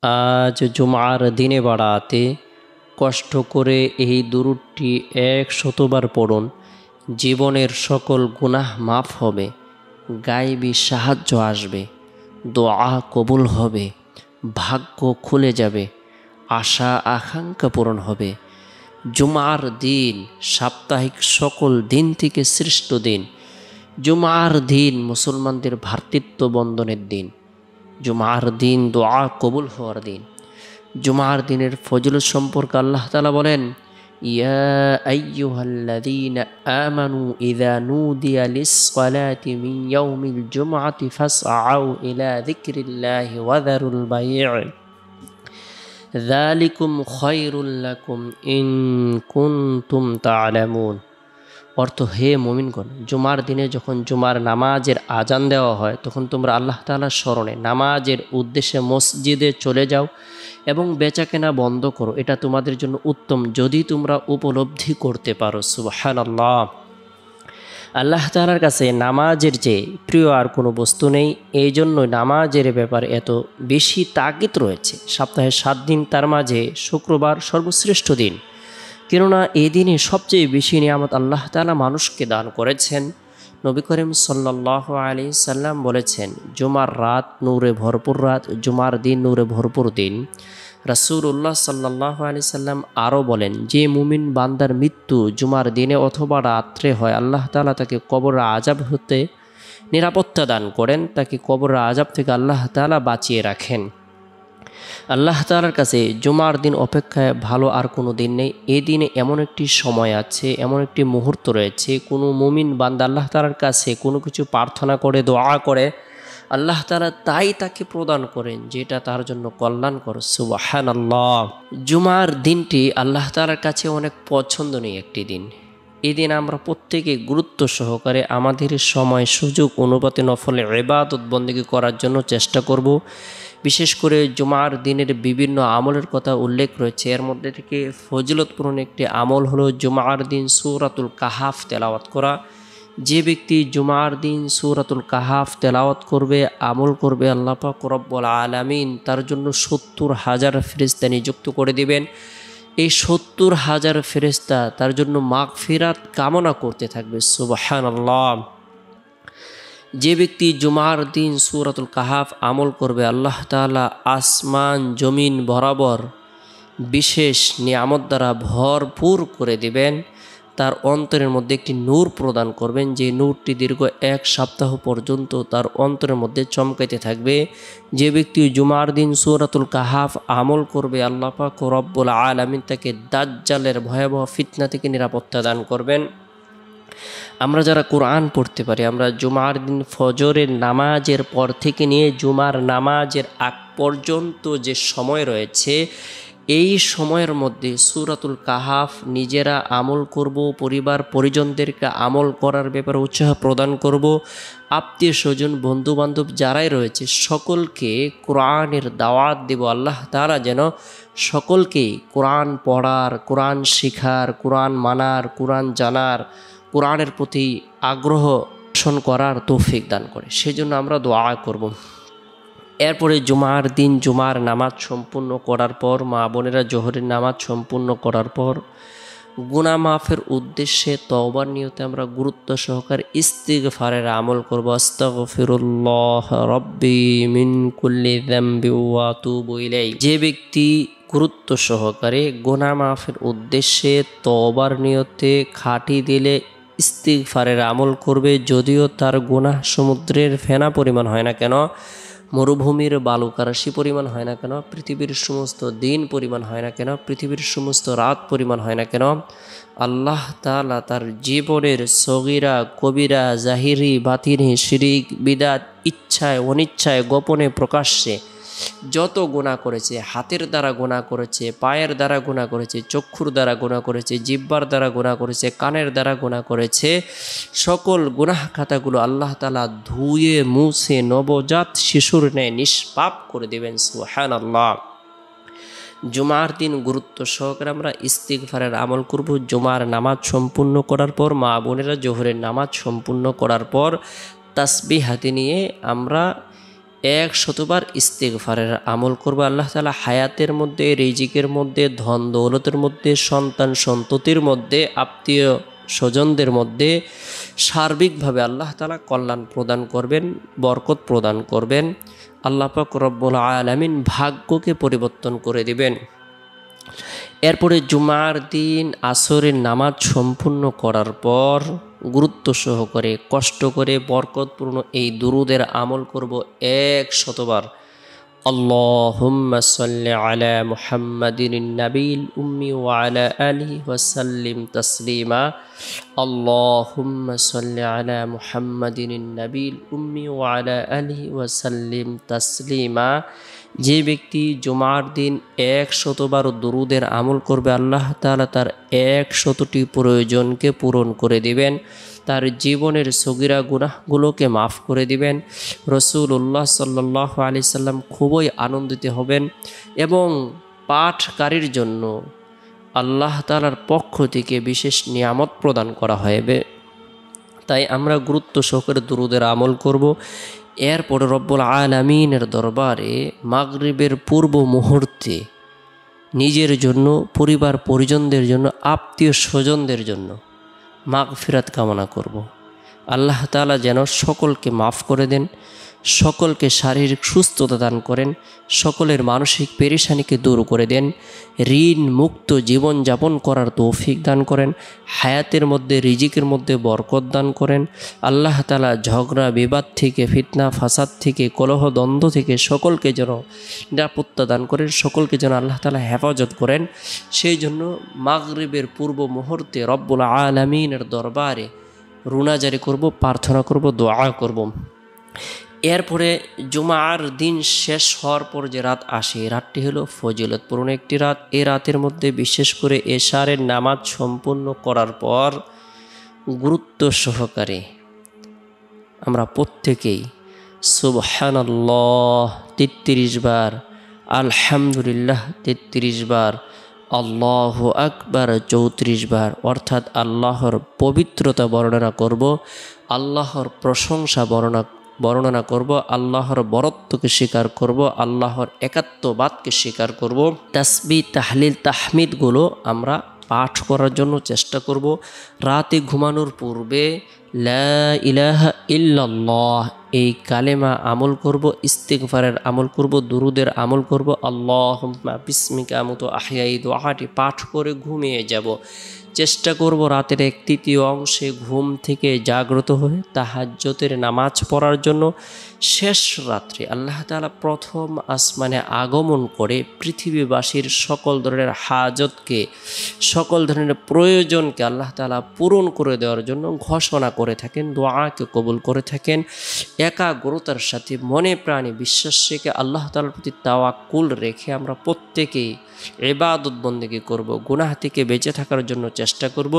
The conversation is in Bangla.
আজ জুমার দিনে বাড়াতে কষ্ট করে এই দুরূদটি ১০০বার পড়ুন। জীবনের সকল গুনাহ মাফ হবে, গায়েবী সাহায্য আসবে, দোয়া কবুল হবে, ভাগ্য খুলে যাবে, আশা আকাঙ্ক্ষা পূরণ হবে। জুমার দিন সাপ্তাহিক সকল দিন থেকে শ্রেষ্ঠ দিন। জুমার দিন মুসলমানদের ভ্রাতৃত্ব বন্ধনের দিন। জুমার দিন দোয়া কবুল হওয়ার দিন। জুমার দিনের ফজিলত সম্পর্কে আল্লাহ তাআলা বলেন, ইয়া আইয়ুহাল্লাযীনা আমানু ইযা নুদিয়া লিস-সালাতি মিন ইয়াউমিল জুমআতি ফাসআউ ইলা যিকরিল্লাহি ওয়া যারুল বাই'a যালিকুম খায়রুল লাকুম ইন কুনতুম তা'লামুন। অর্থ, হে মুমিনগণ, জুমার দিনে যখন জুমার নামাজের আজান দেওয়া হয় তখন তোমরা আল্লাহ তাআলার স্মরণে নামাজের উদ্দেশ্যে মসজিদে চলে যাও এবং বেচাকেনা বন্ধ করো। এটা তোমাদের জন্য উত্তম যদি তোমরা উপলব্ধি করতে পারো। সুবহানাল্লাহ। আল্লাহ তাআলার কাছে নামাজের চেয়ে প্রিয় আর কোনো বস্তু নেই। এই জন্য নামাজের ব্যাপারে এত বেশি তাগিদ রয়েছে। সপ্তাহে 7 দিন, তার মাঝে শুক্রবার সর্বশ্রেষ্ঠ দিন। কেননা এই দিনে সবচেয়ে বেশি নিয়ামত আল্লাহ তাআলা মানুষকে দান করেছেন। নবী করিম সাল্লাল্লাহু আলাইহি সাল্লাম বলেছেন, জুমার রাত নূরে ভরপুর রাত, জুমার দিন নূরে ভরপুর দিন। রাসূলুল্লাহ সাল্লাল্লাহু আলাইহি সাল্লাম আরও বলেন, যে মুমিন বান্দার মৃত্যু জুমার দিনে অথবা রাত্রে হয়, আল্লাহ তাআলা তাকে কবরের আযাব হতে নিরাপত্তা দান করেন, তাকে কবরের আযাব থেকে আল্লাহ তাআলা বাঁচিয়ে রাখেন। আল্লাহ তাআলার কাছে জুমার দিন অপেক্ষায় ভালো আর কোনো দিন নেই। এই দিনে এমন একটি সময় আছে, এমন একটি মুহূর্ত রয়েছে, কোনো মুমিন বান্দা আল্লাহ তাআলার কাছে কোনো কিছু প্রার্থনা করে, দোয়া করে, আল্লাহ তাআলা তাই তাকে প্রদান করেন যেটা তার জন্য কল্যাণকর। সুবহানাল্লাহ। জুমার দিনটি আল্লাহ তাআলার কাছে অনেক পছন্দনীয় একটি দিন। এই দিন আমরা প্রত্যেকে গুরুত্ব সহকারে আমাদের সময় সুযোগ অনুপাতে নফল ইবাদত বন্দেগী করার জন্য চেষ্টা করব। বিশেষ করে জুমার দিনের বিভিন্ন আমলের কথা উল্লেখ রয়েছে। এর মধ্যে থেকে ফজিলতপূর্ণ একটি আমল হলো জুমার দিন সূরাতুল কাহাফ তেলাওয়াত করা। যে ব্যক্তি জুমার দিন সূরাতুল কাহাফ তেলাওয়াত করবে, আমল করবে, আল্লাহ পাক রব্বুল আলামিন তার জন্য ৭০,০০০ ফেরেশতা নিযুক্ত করে দিবেন। এই ৭০,০০০ ফেরেশতা তার জন্য মাগফিরাত কামনা করতে থাকবে। সুবহানাল্লাহ। যে ব্যক্তি জুমার দিন সূরাতুল কাহাফ আমল করবে, আল্লাহ তাআলা আসমান জমিন বরাবর বিশেষ নিয়ামত দ্বারা ভরপুর করে দিবেন। তার অন্তরের মধ্যে একটি নূর প্রদান করবেন, যে নূরটি দীর্ঘ 1 সপ্তাহ পর্যন্ত তার অন্তরের মধ্যে চমকাইতে থাকবে। যে ব্যক্তি জুমার দিন সূরাতুল কাহাফ আমল করবে, আল্লাহ পাক রব্বুল আলামিন তাকে দাজ্জালের ভয়াবহ ফিতনা থেকে নিরাপত্তা দান করবেন। আমরা যারা কোরআন পড়তে পারি, আমরা জুমার দিন ফজরের নামাজের পর থেকে নিয়ে জুমার নামাজের আগ পর্যন্ত যে সময় রয়েছে, এই সময়ের মধ্যে সূরাতুল কাহাফ নিজেরা আমল করব, পরিবার পরিজনদেরকে আমল করার ব্যাপারে উৎসাহ প্রদান করব। আত্মীয় স্বজন বন্ধুবান্ধব যারাই রয়েছে সকলকে কোরআনের দাওয়াত দেব। আল্লাহ তাআলা যেন সকলকেই কোরআন পড়ার, কোরআন শেখার, কোরআন মানার, কোরআন জানার, কোরআনের প্রতি আগ্রহ পোষণ করার তৌফিক দান করে। সেজন্য আমরা দোয়া করব। এরপরে জুমার দিন জুমার নামাজ সম্পূর্ণ করার পর, মা বোনেরা জোহরের নামাজ সম্পূর্ণ করার পর গুনাহ মাফের উদ্দেশ্যে তওবার নিয়তে আমরা গুরুত্ব সহকারে ইস্তিগফারের আমল করব। আস্তাগফিরুল্লাহ রাব্বি মিন কুল্লি যামবি ওয়া আতুবু ইলাইহি। যে ব্যক্তি গুরুত্ব সহকারে গুনাহ মাফের উদ্দেশ্যে তওবার নিয়তে খাঁটি দিলে ইস্তিগফারের আমল করবে, যদিও তার গুনাহ সমুদ্রের ফেনা পরিমাণ হয় না কেন, মরুভূমির বালুকারাশি পরিমাণ হয় না কেন, পৃথিবীর সমস্ত দিন পরিমাণ হয় না কেন, পৃথিবীর সমস্ত রাত পরিমাণ হয় না কেন, আল্লাহ তাআলা তার জীবনের সগীরা কবিরা, জাহিরি বাতিনি, শিরিক বিদআত, ইচ্ছায় অনিচ্ছায়, গোপনে প্রকাশ্যে যত গুনাহ করেছে, হাতের দ্বারা গুনাহ করেছে, পায়ের দ্বারা গুনাহ করেছে, চক্ষুর দ্বারা গুনাহ করেছে, জিহ্বার দ্বারা গুনাহ করেছে, কানের দ্বারা গুনাহ করেছে, সকল গুনাহ খাতাগুলো আল্লাহ তাআলা ধুয়ে মুছে নবজাত শিশুর ন্যায় নিষ্পাপ করে দেবেন। সুবহানাল্লাহ। জুমার দিন গুরুত্ব সহকারে আমরা ইস্তিগফারের আমল করব। জুমার নামাজ সম্পূর্ণ করার পর, মা বোনেরা জোহরের নামাজ সম্পূর্ণ করার পর তাসবিহ হাতে নিয়ে আমরা 100বার ইস্তিগফারের আমল করব। আল্লাহ তাআলা হায়াতের মধ্যে, রিজিকের মধ্যে, ধন দৌলতের মধ্যে, সন্তান সন্ততির মধ্যে, আত্মীয় স্বজনদের মধ্যে সার্বিকভাবে আল্লাহ তাআলা কল্যাণ প্রদান করবেন, বরকত প্রদান করবেন। আল্লাহ পাক রব্বুল আলামিন ভাগ্যকে পরিবর্তন করে দিবেন। এরপরে জুমার দিন আসরের নামাজ সম্পূর্ণ করার পর গুরুত্ব সহকারে কষ্ট করে বরকতপূর্ণ এই দুরুদের আমল করব 100বার। আল্লাহুম্মা সাল্লি আলা মুহাম্মাদিন নাবিল উম্মি ওয়া আলা আলিহি ওয়া সাল্লিম তাসলিমা। আল্লাহুম্মা সাল্লি আলা মুহাম্মাদিন নাবিল উম্মি ওয়া আলা আলিহি ওয়া সাল্লিম তাসলিমা। যে ব্যক্তি জুমার দিন 100বার দুরুদের আমল করবে, আল্লাহ তাআলা তার 100টি প্রয়োজনকে পূরণ করে দিবেন, তার জীবনের সগীরা গুনাহগুলোকে মাফ করে দিবেন। রাসূলুল্লাহ সাল্লাল্লাহু আলাইহি সাল্লাম খুবই আনন্দিত হবেন এবং পাঠকারীর জন্য আল্লাহ তাআলার পক্ষ থেকে বিশেষ নিয়ামত প্রদান করা হবে। তাই আমরা গুরুত্ব সহকারে দুরুদের আমল করব। এরপরে রব্বুল আলামিনের দরবারে মাগরিবের পূর্ব মুহূর্তে নিজের জন্য, পরিবার পরিজনদের জন্য, আত্মীয় স্বজনদের জন্য মাগফিরাত কামনা করব। আল্লাহ তাআলা যেন সকলকে মাফ করে দেন, সকলকে শারীরিক সুস্থতা দান করেন, সকলের মানসিক পেরেশানিকে দূর করে দেন, ঋণ মুক্ত জীবনযাপন করার তৌফিক দান করেন, হায়াতের মধ্যে, রিজিকের মধ্যে বরকত দান করেন। আল্লাহ তাআলা ঝগড়া বিবাদ থেকে, ফিতনা ফাসাদ থেকে, কলহ দ্বন্দ্ব থেকে সকলকে যেন নিরাপত্তা দান করেন, সকলকে যেন আল্লাহ তাআলা হেফাজত করেন। সেই জন্য মাগরিবের পূর্ব মুহূর্তে রব্বুল আলামিনের দরবারে রুনাজারি করব, প্রার্থনা করব, দোয়া করব। এরপরে জুমার দিন শেষ হওয়ার পর যে রাত আসে, এই রাতটি হলো ফজিলতপূর্ণ একটি রাত। এই রাতের মধ্যে বিশেষ করে এশারের নামাজ সম্পূর্ণ করার পর গুরুত্ব সহকারে আমরা প্রত্যেকেই সুবহানাল্লাহ 33 বার, আলহামদুলিল্লাহ 33 বার, আল্লাহু আকবার 34 বার, অর্থাৎ আল্লাহর পবিত্রতা বর্ণনা করব, আল্লাহর প্রশংসা বর্ণনা করব, আল্লাহর বরত্বকে স্বীকার করব, আল্লাহর একাত্মবাদকে স্বীকার করব। তাসবিহ, তাহলিল, তাহমিদগুলো আমরা পাঠ করার জন্য চেষ্টা করব। রাতে ঘুমানোর পূর্বে লা ইলাহা ইল্লাল্লাহ এই কালেমা আমল করব, ইস্তিগফারের আমল করব, দুরুদের আমল করব। আল্লাহুম্মা বিসমিকা আমুতু আহইয়া এই দোয়াটি পাঠ করে ঘুমিয়ে যাব। চেষ্টা করব রাতের 1/3 অংশে ঘুম থেকে জাগ্রত হয়ে তাহাজ্জুদের নামাজ পড়ার জন্য। শেষ রাত্রে আল্লাহ তাআলা প্রথম আসমানে আগমন করে পৃথিবীবাসীর সকল ধরনের হাজতকে, সকল ধরনের প্রয়োজনকে আল্লাহ তাআলা পূরণ করে দেওয়ার জন্য ঘোষণা করে থাকেন, দোয়াকে কবুল করে থাকেন। একাগ্রতার সাথে মনে প্রাণে বিশ্বাস রেখে আল্লাহ তাআলার প্রতি তাওয়াক্কুল রেখে আমরা প্রত্যেকেই ইবাদত বন্দেগী করব, গুনাহ থেকে বেঁচে থাকার জন্য চেষ্টা করব।